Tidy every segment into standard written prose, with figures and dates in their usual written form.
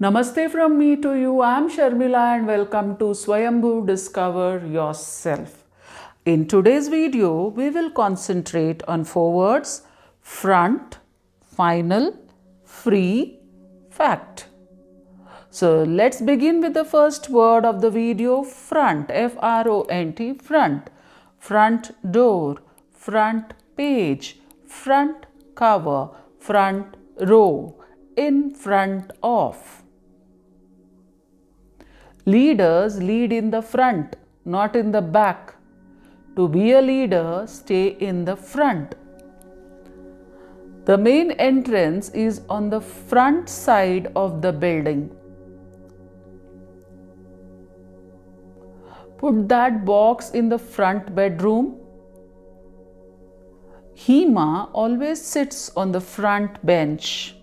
Namaste from me to you. I'm Sharmila and welcome to Swayambhu Discover Yourself. In today's video, we will concentrate on four words: front, final, free, fact. So let's begin with the first word of the video: front, F-R-O-N-T, front. Front door, front page, front cover, front row, in front of. Leaders lead in the front, not in the back. To be a leader, stay in the front. The main entrance is on the front side of the building. Put that box in the front bedroom. Hema always sits on the front bench.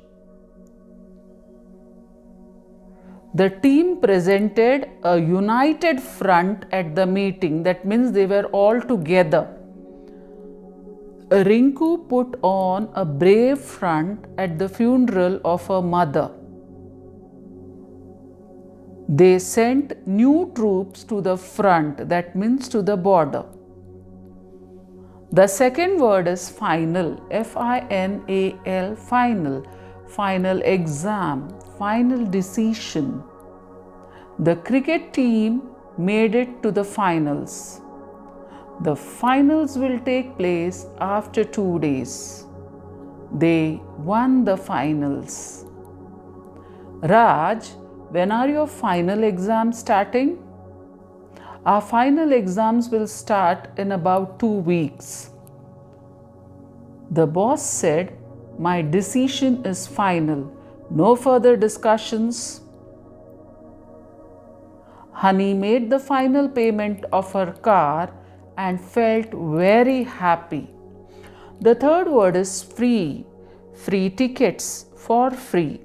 The team presented a united front at the meeting. That means they were all together. Rinku put on a brave front at the funeral of her mother. They sent new troops to the front. That means to the border. The second word is final. F-I-N-A-L, final. Final exam, final decision. The cricket team made it to the finals. The finals will take place after 2 days. They won the finals. Raj, when are your final exams starting? Our final exams will start in about 2 weeks. The boss said, "My decision is final. No further discussions." Honey made the final payment of her car and felt very happy. The third word is free. Free tickets for free.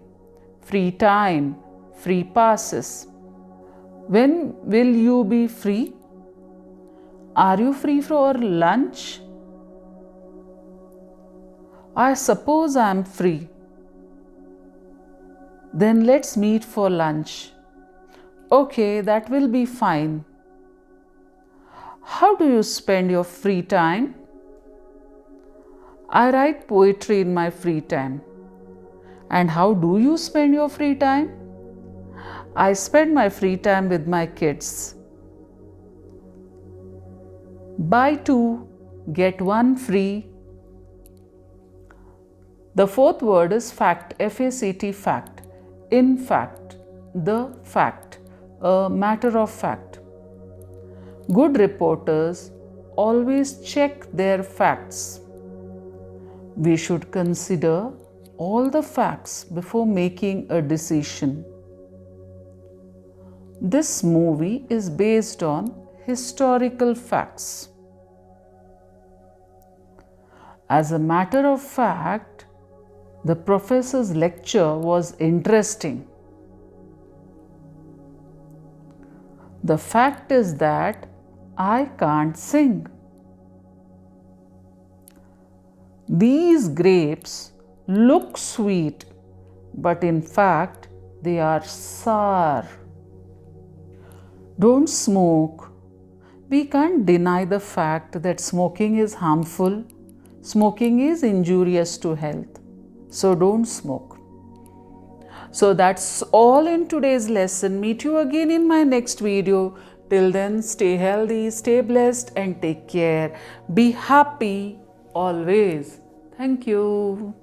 Free time. Free passes. When will you be free? Are you free for lunch? I suppose I am free. Then let's meet for lunch. Okay, that will be fine. How do you spend your free time? I write poetry in my free time. And how do you spend your free time? I spend my free time with my kids. Buy 2, get 1 free. The fourth word is fact, F-A-C-T, fact. In fact, the fact, a matter of fact. Good reporters always check their facts. We should consider all the facts before making a decision. This movie is based on historical facts. As a matter of fact, the professor's lecture was interesting. The fact is that I can't sing. These grapes look sweet, but in fact, they are sour. Don't smoke. We can't deny the fact that smoking is harmful. Smoking is injurious to health. So don't smoke. So that's all in today's lesson. Meet you again in my next video. Till then, stay healthy, stay blessed, and take care. Be happy always. Thank you.